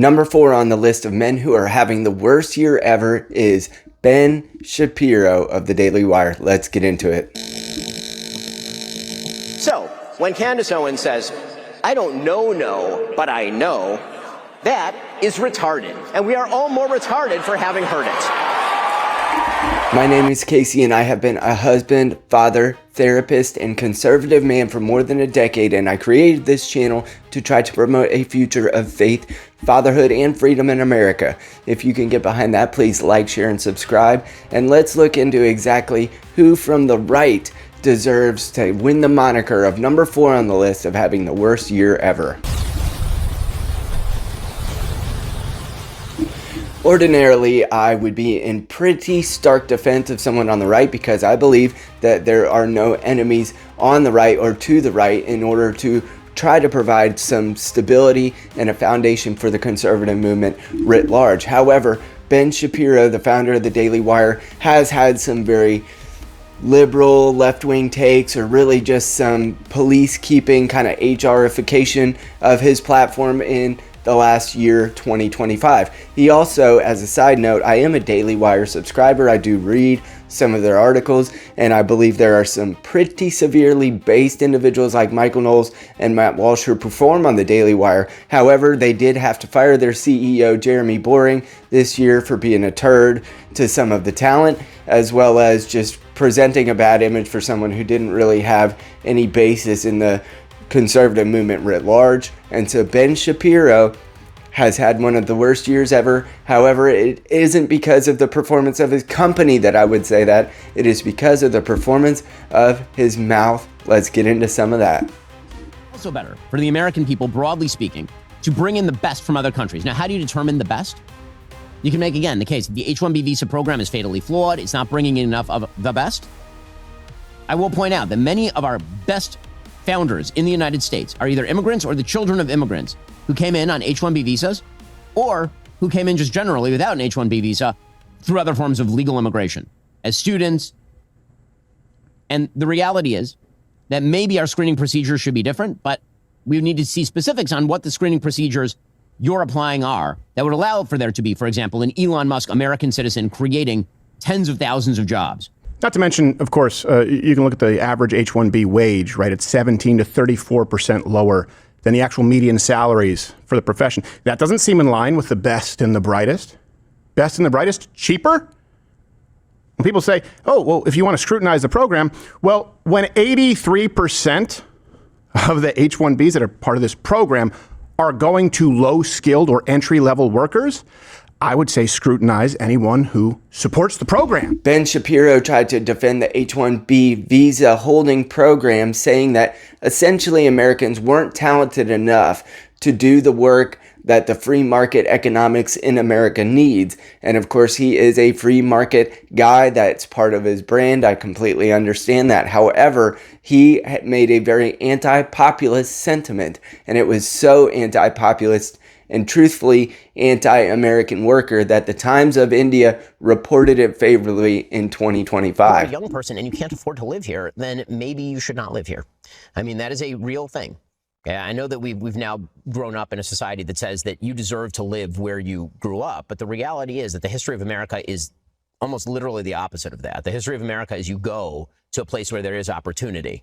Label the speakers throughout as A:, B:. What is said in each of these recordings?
A: Number 4 on the list of men who are having the worst year ever is Ben Shapiro of the Daily Wire. Let's get into it.
B: So, when Candace Owens says, "I don't know, but I know," that is retarded. And we are all more retarded for having heard it.
A: My name is Casey, and I have been a husband, father, therapist, and conservative man for more than a decade, and I created this channel to try to promote a future of faith, fatherhood, and freedom in America. If you can get behind that, please like, share, and subscribe. And let's look into exactly who from the right deserves to win the moniker of number 4 on the list of having the worst year ever. Ordinarily, I would be in pretty stark defense of someone on the right because I believe that there are no enemies on the right or to the right in order to try to provide some stability and a foundation for the conservative movement writ large. However, Ben Shapiro, the founder of the Daily Wire, has had some very liberal left-wing takes, or really just some police-keeping kind of HRification of his platform in the last year, 2025. He also, as a side note, I am a Daily Wire subscriber. I do read some of their articles, and I believe there are some pretty severely based individuals like Michael Knowles and Matt Walsh who perform on the Daily Wire. However, they did have to fire their CEO, Jeremy Boring, this year for being a turd to some of the talent, as well as just presenting a bad image for someone who didn't really have any basis in the conservative movement writ large. And so Ben Shapiro has had one of the worst years ever. However, it isn't because of the performance of his company that I would say that. It is because of the performance of his mouth. Let's get into some of that.
C: Also better for the American people, broadly speaking, to bring in the best from other countries. Now, how do you determine the best? You can make, again, the case that the H-1B visa program is fatally flawed. It's not bringing in enough of the best. I will point out that many of our best founders in the United States are either immigrants or the children of immigrants who came in on H-1B visas, or who came in just generally without an H-1B visa through other forms of legal immigration as students. And the reality is that maybe our screening procedures should be different, but we need to see specifics on what the screening procedures you're applying are that would allow for there to be, for example, an Elon Musk American citizen creating tens of thousands of jobs.
D: Not to mention, of course, you can look at the average H-1B wage, right? It's 17 to 34% lower than the actual median salaries for the profession. That doesn't seem in line with the best and the brightest. Best and the brightest, cheaper? When people say, oh, well, if you want to scrutinize the program, well, when 83% of the H-1Bs that are part of this program are going to low-skilled or entry-level workers, I would say scrutinize anyone who supports the program.
A: Ben Shapiro tried to defend the H-1B visa holding program, saying that essentially Americans weren't talented enough to do the work that the free market economics in America needs. And of course, he is a free market guy. That's part of his brand. I completely understand that. However, he made a very anti-populist sentiment, and it was so anti-populist and truthfully anti-American worker that the Times of India reported it favorably in 2025.
B: If you're a young person and you can't afford to live here, then maybe you should not live here. I mean, that is a real thing. Yeah, I know that we've now grown up in a society that says that you deserve to live where you grew up, but the reality is that the history of America is almost literally the opposite of that. The history of America is you go to a place where there is opportunity.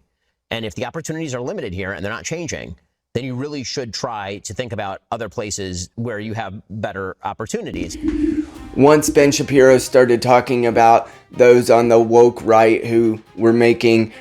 B: And if the opportunities are limited here and they're not changing, then you really should try to think about other places where you have better opportunities.
A: Once Ben Shapiro started talking about those on the woke right who were making,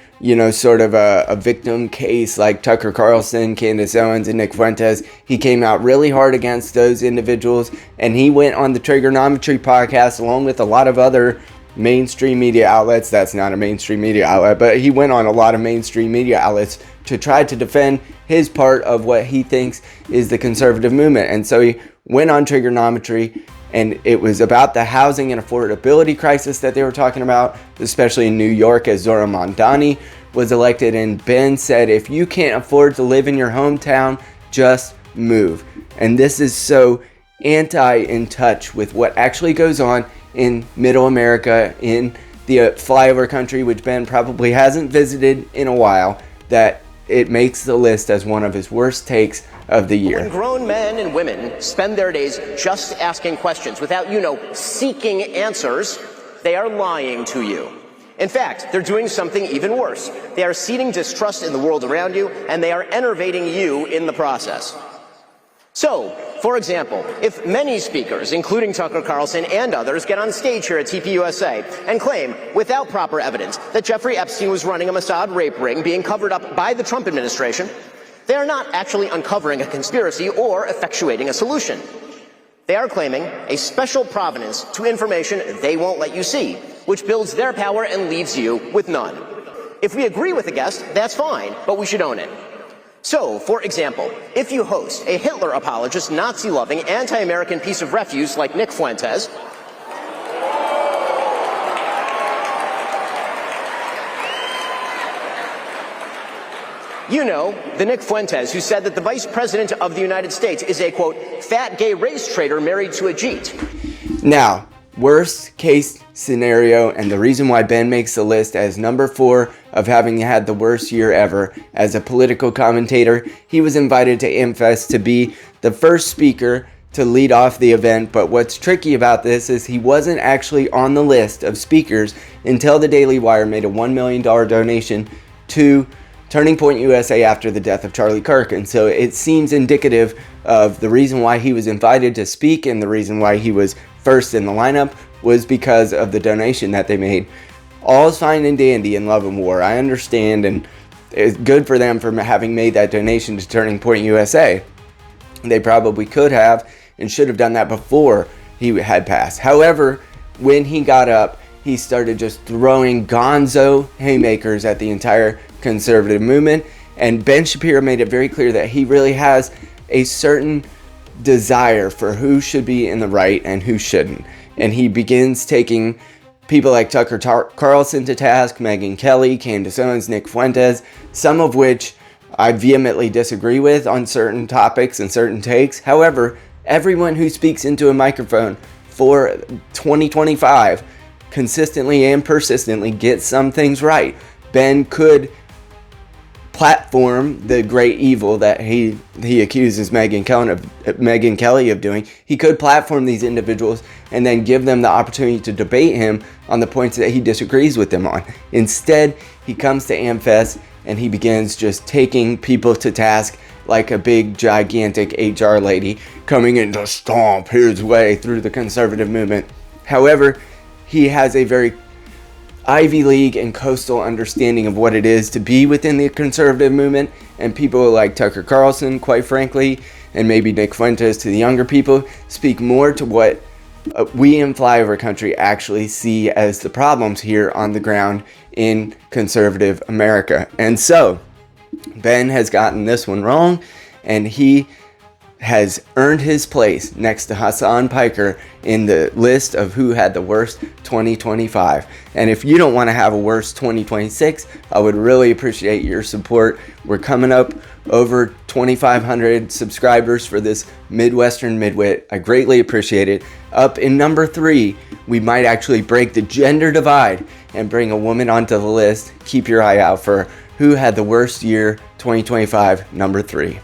A: sort of a victim case like Tucker Carlson, Candace Owens, and Nick Fuentes, he came out really hard against those individuals, and he went on the Trigonometry podcast along with a lot of other mainstream media outlets. That's not a mainstream media outlet, but he went on a lot of mainstream media outlets to try to defend his part of what he thinks is the conservative movement. And so he went on Trigonometry, and it was about the housing and affordability crisis that they were talking about, especially in New York, as Zora Mondani was elected. And Ben said, if you can't afford to live in your hometown, just move. And this is so in touch with what actually goes on in middle America, in the flyover country, which Ben probably hasn't visited in a while, that it makes the list as one of his worst takes of the year.
B: When grown men and women spend their days just asking questions without, seeking answers, they are lying to you. In fact, they're doing something even worse. They are seeding distrust in the world around you, and they are enervating you in the process. So, for example, if many speakers, including Tucker Carlson and others, get on stage here at TPUSA and claim, without proper evidence, that Jeffrey Epstein was running a Mossad rape ring being covered up by the Trump administration, they are not actually uncovering a conspiracy or effectuating a solution. They are claiming a special provenance to information they won't let you see, which builds their power and leaves you with none. If we agree with the guest, that's fine, but we should own it. So, for example, if you host a Hitler apologist, Nazi-loving, anti-American piece of refuse like Nick Fuentes, the Nick Fuentes who said that the Vice President of the United States is a, quote, fat gay race traitor married to a Jeet.
A: Now, worst case scenario, and the reason why Ben makes the list as number 4 of having had the worst year ever as a political commentator, he was invited to Amfest to be the first speaker to lead off the event. But what's tricky about this is he wasn't actually on the list of speakers until the Daily Wire made a $1 million donation to Turning Point USA after the death of Charlie Kirk. And so it seems indicative of the reason why he was invited to speak, and the reason why he was first in the lineup was because of the donation that they made. All's fine and dandy in Love and War. I understand, and it's good for them for having made that donation to Turning Point USA. They probably could have and should have done that before he had passed. However, when he got up, he started just throwing gonzo haymakers at the entire conservative movement. And Ben Shapiro made it very clear that he really has a certain desire for who should be in the right and who shouldn't. And he begins taking people like Tucker Carlson to task, Megyn Kelly, Candace Owens, Nick Fuentes, some of which I vehemently disagree with on certain topics and certain takes. However, everyone who speaks into a microphone for 2025 consistently and persistently gets some things right. Ben could platform the great evil that he accuses Megyn Kelly of doing. He could platform these individuals and then give them the opportunity to debate him on the points that he disagrees with them on. Instead, he comes to Amfest and he begins just taking people to task like a big, gigantic HR lady coming in to stomp his way through the conservative movement. However, he has a very Ivy League and coastal understanding of what it is to be within the conservative movement, and people like Tucker Carlson, quite frankly, and maybe Nick Fuentes to the younger people, speak more to what we in flyover country actually see as the problems here on the ground in conservative America. And so, Ben has gotten this one wrong, and he has earned his place next to Hassan Piker in the list of who had the worst 2025. And if you don't want to have a worse 2026, I would really appreciate your support. We're coming up over 2,500 subscribers for this Midwestern Midwit. I greatly appreciate it. Up in number 3, we might actually break the gender divide and bring a woman onto the list. Keep your eye out for who had the worst year 2025, number 3.